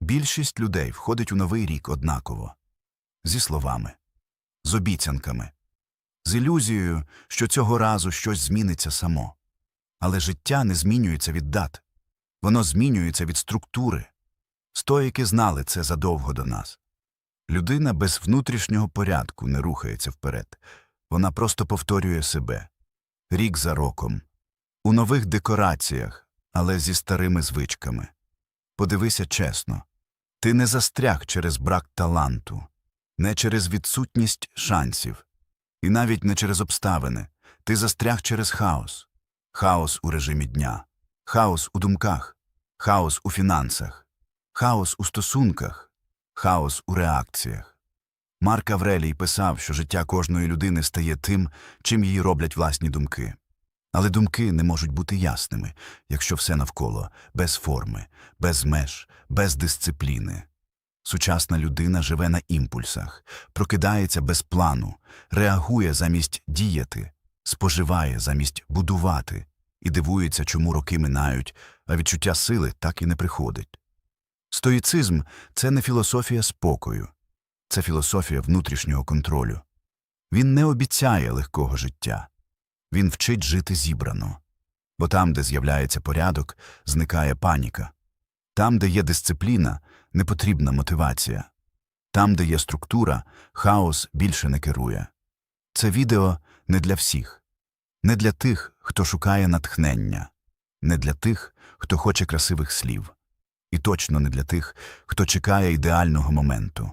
Більшість людей входить у новий рік однаково. Зі словами, з обіцянками, з ілюзією, що цього разу щось зміниться само. Але життя не змінюється від дат. Воно змінюється від структури. Стоїки знали це задовго до нас. Людина без внутрішнього порядку не рухається вперед. Вона просто повторює себе. Рік за роком. У нових декораціях, але зі старими звичками. Подивися чесно. Ти не застряг через брак таланту, не через відсутність шансів, і навіть не через обставини. Ти застряг через хаос. Хаос у режимі дня, хаос у думках, хаос у фінансах, хаос у стосунках, хаос у реакціях. Марк Аврелій писав, що життя кожної людини стає тим, чим її роблять власні думки. Але думки не можуть бути ясними, якщо все навколо без форми, без меж, без дисципліни. Сучасна людина живе на імпульсах, прокидається без плану, реагує замість діяти, споживає замість будувати і дивується, чому роки минають, а відчуття сили так і не приходить. Стоїцизм – це не філософія спокою, це філософія внутрішнього контролю. Він не обіцяє легкого життя. Він вчить жити зібрано. Бо там, де з'являється порядок, зникає паніка. Там, де є дисципліна, не потрібна мотивація. Там, де є структура, хаос більше не керує. Це відео не для всіх. Не для тих, хто шукає натхнення. Не для тих, хто хоче красивих слів. І точно не для тих, хто чекає ідеального моменту.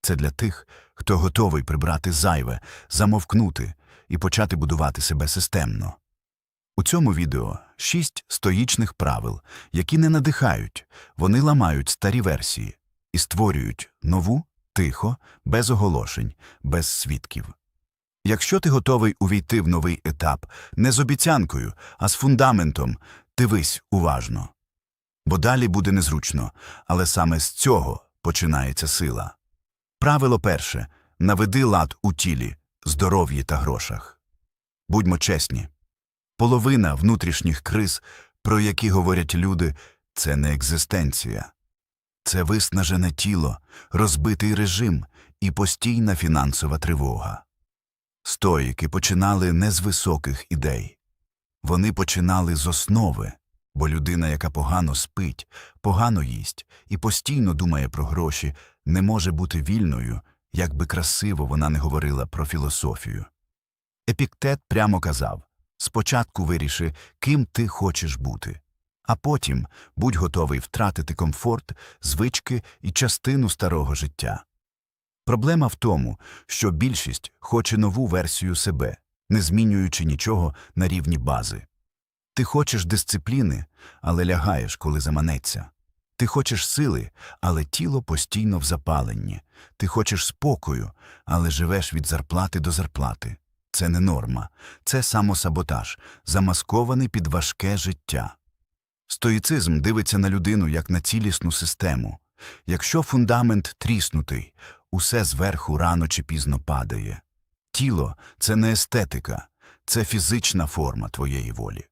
Це для тих, хто готовий прибрати зайве, замовкнути і почати будувати себе системно. У цьому відео 6 стоїчних правил, які не надихають, вони ламають старі версії і створюють нову, тихо, без оголошень, без свідків. Якщо ти готовий увійти в новий етап не з обіцянкою, а з фундаментом, дивись уважно. Бо далі буде незручно, але саме з цього починається сила. Правило перше – наведи лад у тілі, здоров'ї та грошах. Будьмо чесні. Половина внутрішніх криз, про які говорять люди, це не екзистенція. Це виснажене тіло, розбитий режим і постійна фінансова тривога. Стоїки починали не з високих ідей. Вони починали з основи, бо людина, яка погано спить, погано їсть і постійно думає про гроші, не може бути вільною, як би красиво вона не говорила про філософію. Епіктет прямо казав: спочатку виріши, ким ти хочеш бути, а потім будь готовий втратити комфорт, звички і частину старого життя. Проблема в тому, що більшість хоче нову версію себе, не змінюючи нічого на рівні бази. Ти хочеш дисципліни, але лягаєш, коли заманеться. Ти хочеш сили, але тіло постійно в запаленні. Ти хочеш спокою, але живеш від зарплати до зарплати. Це не норма. Це самосаботаж, замаскований під важке життя. Стоїцизм дивиться на людину як на цілісну систему. Якщо фундамент тріснутий, усе зверху рано чи пізно падає. Тіло – це не естетика, це фізична форма твоєї волі.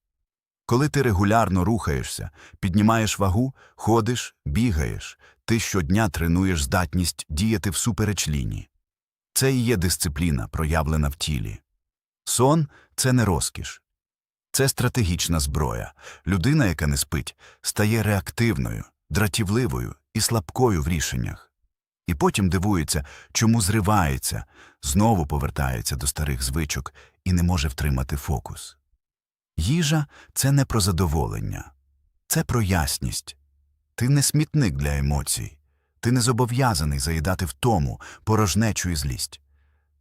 Коли ти регулярно рухаєшся, піднімаєш вагу, ходиш, бігаєш, ти щодня тренуєш здатність діяти всупереч лінії. Це і є дисципліна, проявлена в тілі. Сон – це не розкіш. Це стратегічна зброя. Людина, яка не спить, стає реактивною, дратівливою і слабкою в рішеннях. І потім дивується, чому зривається, знову повертається до старих звичок і не може втримати фокус. Їжа – це не про задоволення. Це про ясність. Ти не смітник для емоцій. Ти не зобов'язаний заїдати втому, порожнечу і злість.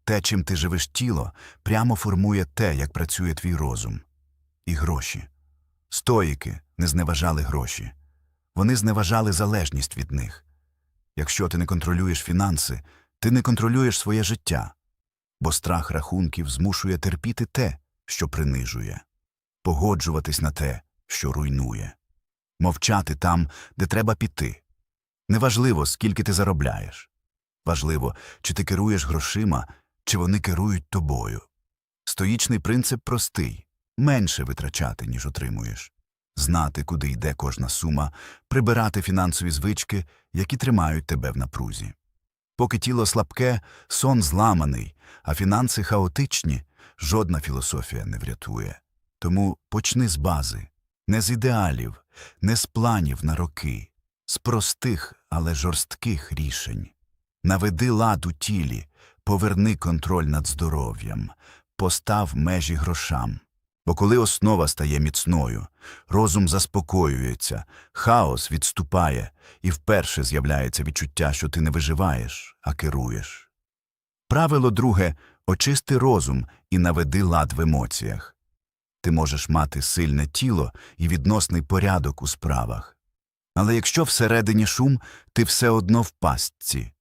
Те, чим ти живеш тіло, прямо формує те, як працює твій розум. І гроші. Стоїки не зневажали гроші. Вони зневажали залежність від них. Якщо ти не контролюєш фінанси, ти не контролюєш своє життя. Бо страх рахунків змушує терпіти те, що принижує. Погоджуватись на те, що руйнує. Мовчати там, де треба піти. Неважливо, скільки ти заробляєш. Важливо, чи ти керуєш грошима, чи вони керують тобою. Стоїчний принцип простий – менше витрачати, ніж отримуєш. знати, куди йде кожна сума, прибирати фінансові звички, які тримають тебе в напрузі. Поки тіло слабке, сон зламаний, а фінанси хаотичні, жодна філософія не врятує. Тому почни з бази, не з ідеалів, не з планів на роки, з простих, але жорстких рішень. Наведи лад у тілі, поверни контроль над здоров'ям, постав межі грошам. Бо коли основа стає міцною, розум заспокоюється, хаос відступає, і вперше з'являється відчуття, що ти не виживаєш, а керуєш. Правило друге – очисти розум і наведи лад в емоціях. Ти можеш мати сильне тіло і відносний порядок у справах. Але якщо всередині шум, ти все одно в пастці.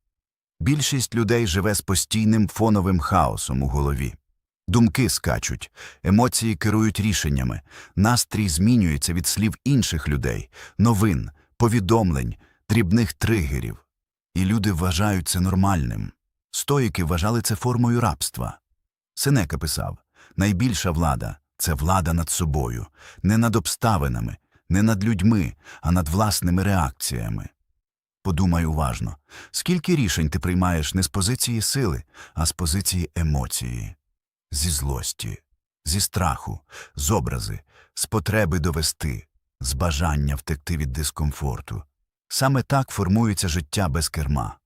Більшість людей живе з постійним фоновим хаосом у голові. Думки скачуть, емоції керують рішеннями, настрій змінюється від слів інших людей, новин, повідомлень, дрібних тригерів. І люди вважають це нормальним. Стоїки вважали це формою рабства. Сенека писав, найбільша влада – це влада над собою, не над обставинами, не над людьми, а над власними реакціями. Подумай уважно, скільки рішень ти приймаєш не з позиції сили, а з позиції емоції. Зі злості, зі страху, з образи, з потреби довести, з бажання втекти від дискомфорту. Саме так формується життя без керма.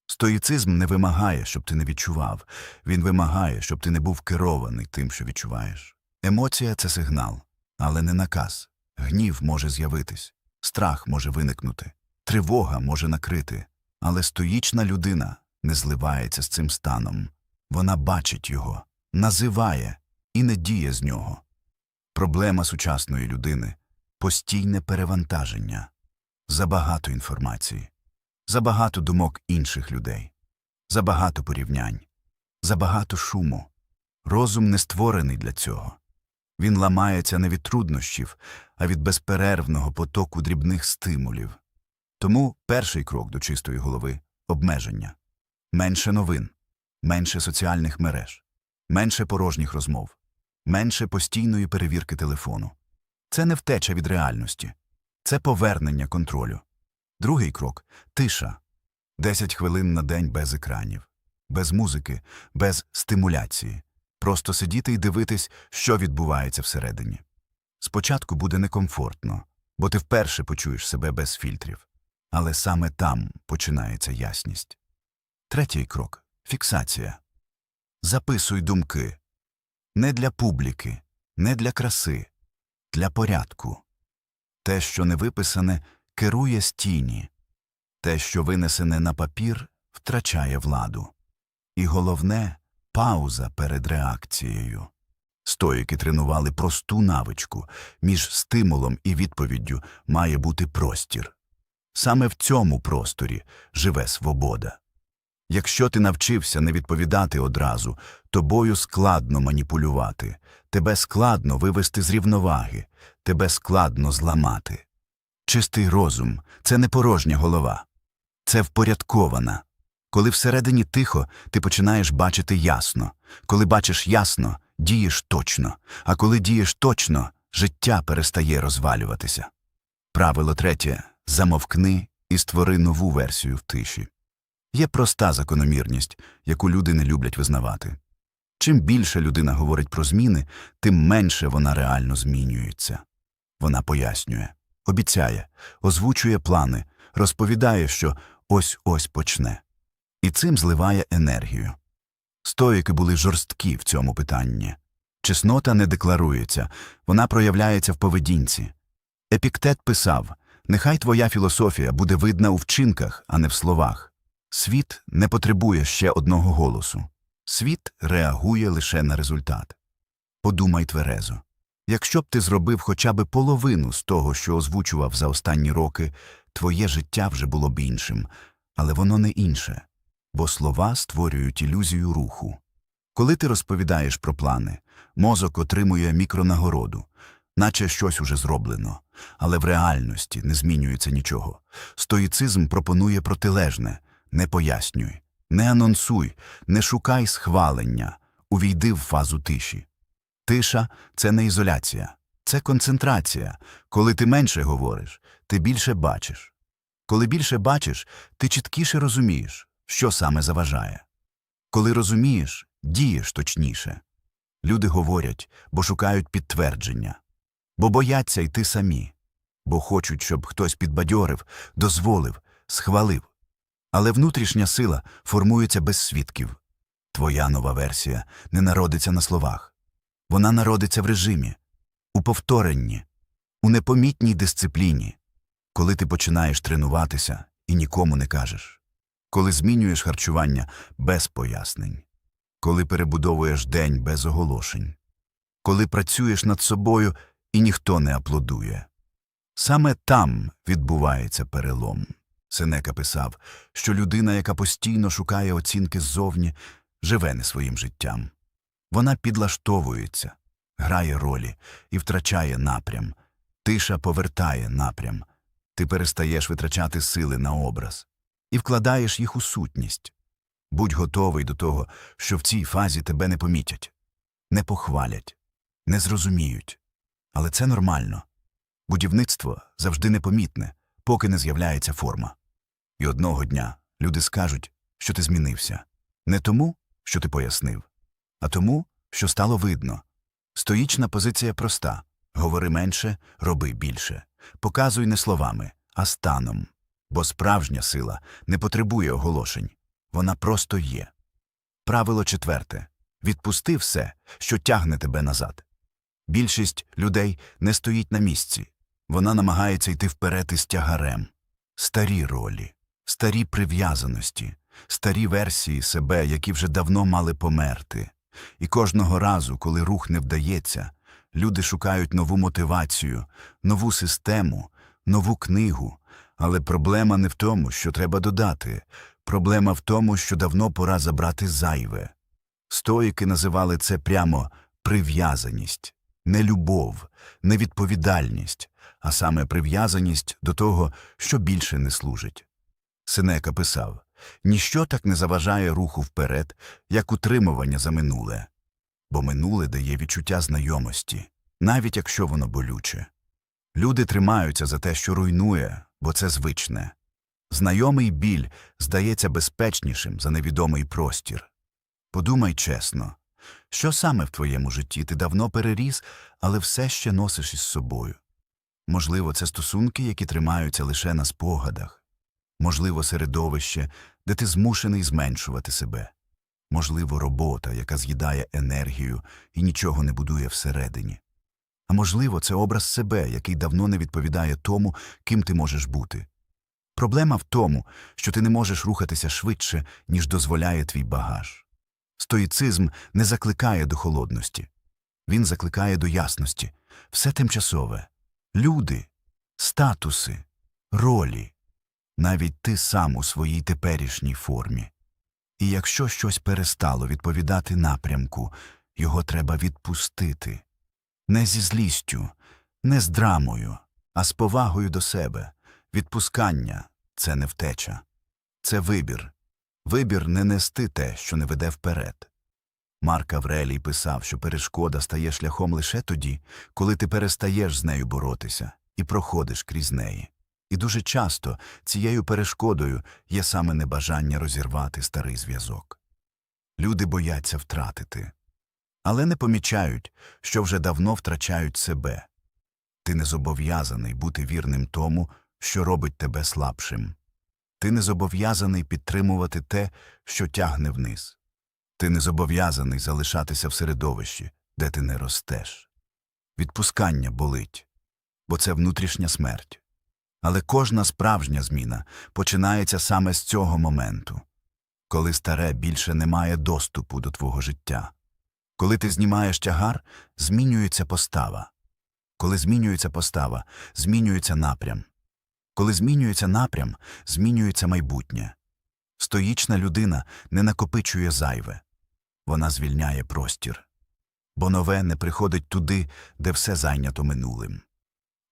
Стоїцизм не вимагає, щоб ти не відчував. Він вимагає, щоб ти не був керований тим, що відчуваєш. Емоція – це сигнал, але не наказ. Гнів може з'явитись, страх може виникнути, тривога може накрити. Але стоїчна людина не зливається з цим станом. Вона бачить його, називає і не діє з нього. Проблема сучасної людини – постійне перевантаження. Забагато інформації, забагато думок інших людей, забагато порівнянь, забагато шуму. Розум не створений для цього. Він ламається не від труднощів, а від безперервного потоку дрібних стимулів. Тому перший крок до чистої голови – обмеження. Менше новин, менше соціальних мереж, менше порожніх розмов, менше постійної перевірки телефону. Це не втеча від реальності. Це повернення контролю. Другий крок – тиша. 10 хвилин на день без екранів, без музики, без стимуляції. Просто сидіти і дивитись, що відбувається всередині. Спочатку буде некомфортно, бо ти вперше почуєш себе без фільтрів. Але саме там починається ясність. Третій крок – фіксація. Записуй думки. Не для публіки, не для краси, для порядку. Те, що не виписане, керує з тіні. Те, що винесене на папір, втрачає владу. І головне – пауза перед реакцією. Стоїки тренували просту навичку. Між стимулом і відповіддю має бути простір. Саме в цьому просторі живе свобода. Якщо ти навчився не відповідати одразу, тобою складно маніпулювати, тебе складно вивести з рівноваги, тебе складно зламати. Чистий розум – це не порожня голова. Це впорядкована. Коли всередині тихо, ти починаєш бачити ясно. Коли бачиш ясно, дієш точно. А коли дієш точно, життя перестає розвалюватися. Правило третє – замовкни і створи нову версію в тиші. Є проста закономірність, яку люди не люблять визнавати. Чим більше людина говорить про зміни, тим менше вона реально змінюється. Вона пояснює, обіцяє, озвучує плани, розповідає, що ось-ось почне. І цим зливає енергію. Стоїки були жорсткі в цьому питанні. Чеснота не декларується, вона проявляється в поведінці. Епіктет писав, нехай твоя філософія буде видна у вчинках, а не в словах. Світ не потребує ще одного голосу. Світ реагує лише на результат. Подумай тверезо. Якщо б ти зробив хоча б половину з того, що озвучував за останні роки, твоє життя вже було б іншим. Але воно не інше. Бо слова створюють ілюзію руху. Коли ти розповідаєш про плани, мозок отримує мікронагороду, наче щось уже зроблено. Але в реальності не змінюється нічого. Стоїцизм пропонує протилежне. Не пояснюй, не анонсуй, не шукай схвалення, увійди в фазу тиші. Тиша – це не ізоляція, Це концентрація. Коли ти менше говориш, ти більше бачиш. Коли більше бачиш, ти чіткіше розумієш, що саме заважає. Коли розумієш, дієш точніше. Люди говорять, бо шукають підтвердження, бо бояться йти самі, бо хочуть, щоб хтось підбадьорив, дозволив, схвалив. Але внутрішня сила формується без свідків. Твоя нова версія не народиться на словах. Вона народиться в режимі, у повторенні, у непомітній дисципліні, коли ти починаєш тренуватися і нікому не кажеш, коли змінюєш харчування без пояснень, коли перебудовуєш день без оголошень, коли працюєш над собою і ніхто не аплодує. Саме там відбувається перелом. Сенека писав, що людина, яка постійно шукає оцінки ззовні, живе не своїм життям. Вона підлаштовується, грає ролі і втрачає напрям. Тиша повертає напрям. Ти перестаєш витрачати сили на образ і вкладаєш їх у сутність. Будь готовий до того, що в цій фазі тебе не помітять, не похвалять, не зрозуміють. Але це нормально. Будівництво завжди непомітне, поки не з'являється форма. І одного дня люди скажуть, що ти змінився. Не тому, що ти пояснив, а тому, що стало видно. Стоїчна позиція проста. Говори менше, роби більше. Показуй не словами, а станом. Бо справжня сила не потребує оголошень. Вона просто є. Правило 4. Відпусти все, що тягне тебе назад. Більшість людей не стоїть на місці. Вона намагається йти вперед із тягарем. Старі ролі, старі прив'язаності, старі версії себе, які вже давно мали померти. І кожного разу, коли рух не вдається, люди шукають нову мотивацію, нову систему, нову книгу. Але проблема не в тому, що треба додати. Проблема в тому, що давно пора забрати зайве. Стоїки називали це прямо прив'язаність. Не любов, не відповідальність, а саме прив'язаність до того, що більше не служить. Сенека писав, «Ніщо так не заважає руху вперед, як утримування за минуле. Бо минуле дає відчуття знайомості, навіть якщо воно болюче. Люди тримаються за те, що руйнує, бо це звичне. Знайомий біль здається безпечнішим за невідомий простір. Подумай чесно, що саме в твоєму житті ти давно переріс, але все ще носиш із собою? Можливо, це стосунки, які тримаються лише на спогадах. Можливо, середовище, де ти змушений зменшувати себе. Можливо, робота, яка з'їдає енергію і нічого не будує всередині. А можливо, це образ себе, який давно не відповідає тому, ким ти можеш бути. Проблема в тому, що ти не можеш рухатися швидше, ніж дозволяє твій багаж. Стоїцизм не закликає до холодності. Він закликає до ясності. Все тимчасове. Люди, статуси, ролі. Навіть ти сам у своїй теперішній формі. І якщо щось перестало відповідати напрямку, його треба відпустити. Не зі злістю, не з драмою, а з повагою до себе. Відпускання – це не втеча. Це вибір. Вибір не нести те, що не веде вперед. Марк Аврелій писав, що перешкода стає шляхом лише тоді, коли ти перестаєш з нею боротися і проходиш крізь неї. І дуже часто цією перешкодою є саме небажання розірвати старий зв'язок. Люди бояться втратити, але не помічають, що вже давно втрачають себе. Ти не зобов'язаний бути вірним тому, що робить тебе слабшим. Ти не зобов'язаний підтримувати те, що тягне вниз. Ти не зобов'язаний залишатися в середовищі, де ти не ростеш. Відпускання болить, бо це внутрішня смерть. Але кожна справжня зміна починається саме з цього моменту, коли старе більше не має доступу до твого життя. Коли ти знімаєш тягар, змінюється постава. Коли змінюється постава, змінюється напрям. Коли змінюється напрям, змінюється майбутнє. Стоїчна людина не накопичує зайве. Вона звільняє простір. Бо нове не приходить туди, де все зайнято минулим.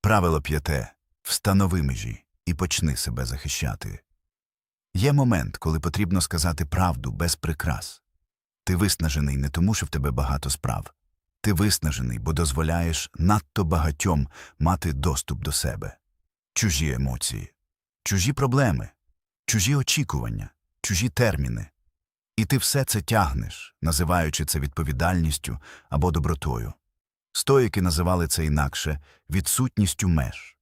Правило 5. Встанови межі і почни себе захищати. Є момент, коли потрібно сказати правду без прикрас. Ти виснажений не тому, що в тебе багато справ, Ти виснажений, бо дозволяєш надто багатьом мати доступ до себе. Чужі емоції, чужі проблеми, чужі очікування, чужі терміни. І ти все це тягнеш, називаючи це відповідальністю або добротою. Стоїки називали це інакше – відсутністю меж.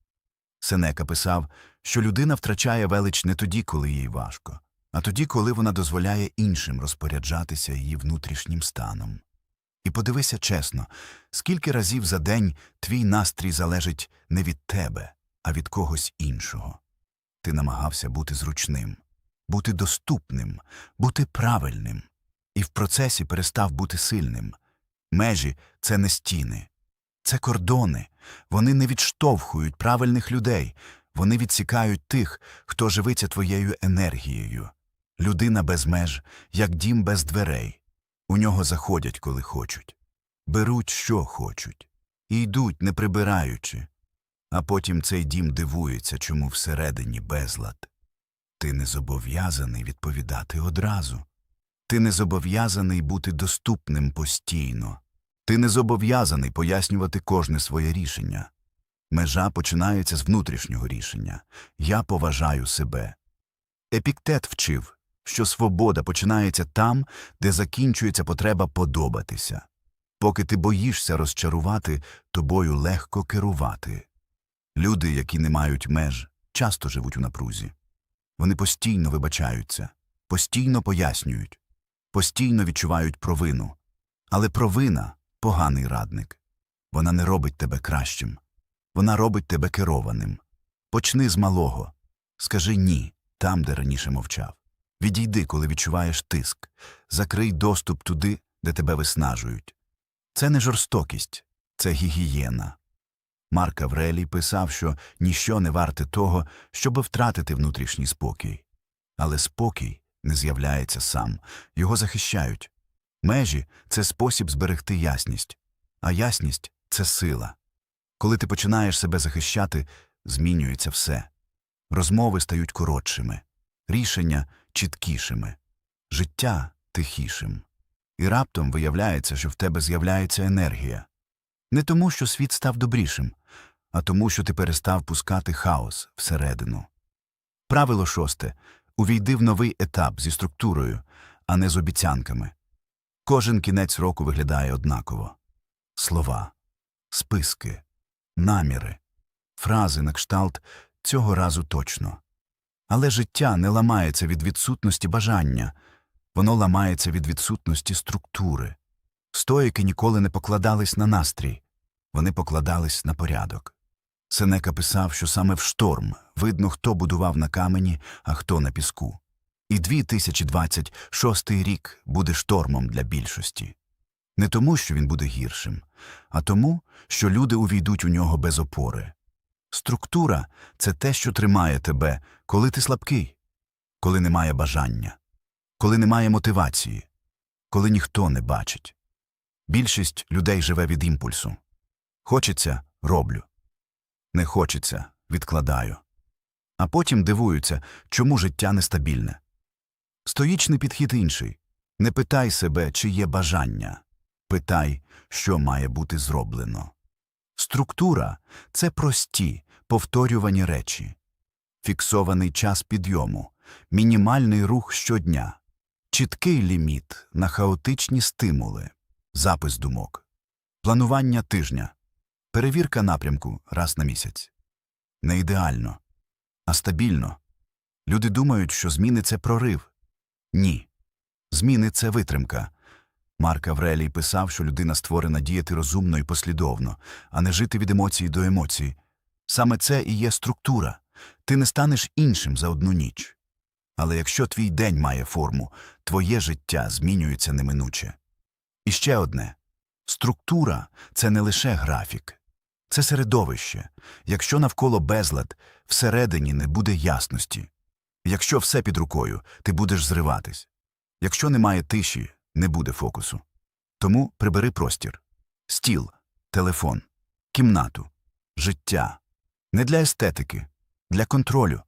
Сенека писав, що людина втрачає велич не тоді, коли їй важко, а тоді, коли вона дозволяє іншим розпоряджатися її внутрішнім станом. І подивися чесно, скільки разів за день твій настрій залежить не від тебе, а від когось іншого. Ти намагався бути зручним, бути доступним, бути правильним. І в процесі перестав бути сильним. Межі – це не стіни. Це кордони. Вони не відштовхують правильних людей. Вони відсікають тих, хто живиться твоєю енергією. Людина без меж, як дім без дверей. У нього заходять, коли хочуть. Беруть, що хочуть. І йдуть, не прибираючи. А потім цей дім дивується, чому всередині безлад. Ти не зобов'язаний відповідати одразу. Ти не зобов'язаний бути доступним постійно. Ти не зобов'язаний пояснювати кожне своє рішення. Межа починається з внутрішнього рішення. Я поважаю себе. Епіктет вчив, що свобода починається там, де закінчується потреба подобатися. Поки ти боїшся розчарувати, тобою легко керувати. Люди, які не мають меж, часто живуть у напрузі. Вони постійно вибачаються, постійно пояснюють, постійно відчувають провину. Але провина – поганий радник. Вона не робить тебе кращим. Вона робить тебе керованим. Почни з малого. Скажи «ні» там, де раніше мовчав. Відійди, коли відчуваєш тиск. Закрий доступ туди, де тебе виснажують. Це не жорстокість, це гігієна. Марк Аврелій писав, що ніщо не варте того, щоб втратити внутрішній спокій. Але спокій не з'являється сам, його захищають. Межі – це спосіб зберегти ясність, а ясність – це сила. Коли ти починаєш себе захищати, змінюється все. Розмови стають коротшими, рішення – чіткішими, життя – тихішим. І раптом виявляється, що в тебе з'являється енергія. Не тому, що світ став добрішим, а тому, що ти перестав пускати хаос всередину. Правило 6. Увійди в новий етап зі структурою, а не з обіцянками. Кожен кінець року виглядає однаково. Слова, списки, наміри, фрази на кшталт «цього разу точно». Але життя не ламається від відсутності бажання, воно ламається від відсутності структури. Стоїки ніколи не покладались на настрій, вони покладались на порядок. Сенека писав, що саме в шторм видно, хто будував на камені, а хто на піску. І 2026 рік буде штормом для більшості. Не тому, що він буде гіршим, а тому, що люди увійдуть у нього без опори. Структура – це те, що тримає тебе, коли ти слабкий, коли немає бажання, коли немає мотивації, коли ніхто не бачить. Більшість людей живе від імпульсу. Хочеться – роблю. Не хочеться – відкладаю. А потім дивуються, чому життя нестабільне. Стоїчний підхід інший. Не питай себе, чи є бажання. Питай, що має бути зроблено. Структура – це прості, повторювані речі. Фіксований час підйому, мінімальний рух щодня, чіткий ліміт на хаотичні стимули, запис думок, планування тижня, перевірка напрямку раз на місяць. Не ідеально, а стабільно. Люди думають, що зміни – це прорив. Ні. Зміни – це витримка. Марк Аврелій писав, що людина створена діяти розумно і послідовно, а не жити від емоції до емоцій. Саме це і є структура. Ти не станеш іншим за одну ніч. Але якщо твій день має форму, твоє життя змінюється неминуче. І ще одне. Структура – це не лише графік. Це середовище. Якщо навколо безлад, всередині не буде ясності. Якщо все під рукою, ти будеш зриватись. Якщо немає тиші, не буде фокусу. Тому прибери простір. Стіл, телефон, кімнату, життя. Не для естетики, для контролю.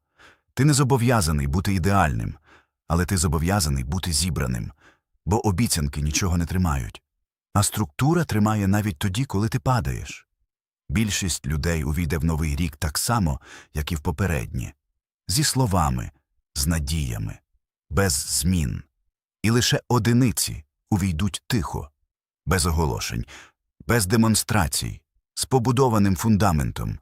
Ти не зобов'язаний бути ідеальним, але ти зобов'язаний бути зібраним, бо обіцянки нічого не тримають. А структура тримає навіть тоді, коли ти падаєш. Більшість людей увійде в новий рік так само, як і в попередні. Зі словами, з надіями, без змін. І лише одиниці увійдуть тихо, без оголошень, без демонстрацій, з побудованим фундаментом.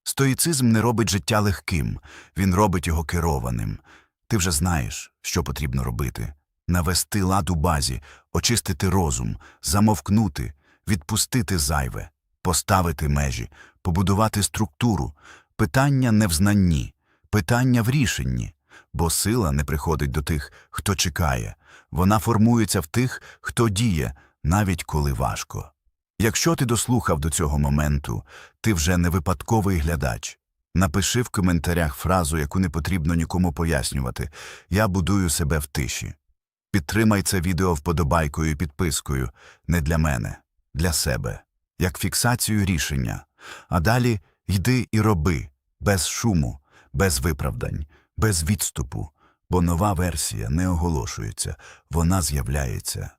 Стоїцизм не робить життя легким, він робить його керованим. Ти вже знаєш, що потрібно робити. Навести лад у базі, очистити розум, замовкнути, відпустити зайве, поставити межі, побудувати структуру. Питання не в знанні, питання в рішенні. Бо сила не приходить до тих, хто чекає. Вона формується в тих, хто діє, навіть коли важко. Якщо ти дослухав до цього моменту, ти вже не випадковий глядач. Напиши в коментарях фразу, яку не потрібно нікому пояснювати. «Я будую себе в тиші». Підтримай це відео вподобайкою і підпискою. Не для мене, для себе. Як фіксацію рішення. А далі йди і роби. Без шуму, без виправдань, без відступу. Бо нова версія не оголошується. Вона з'являється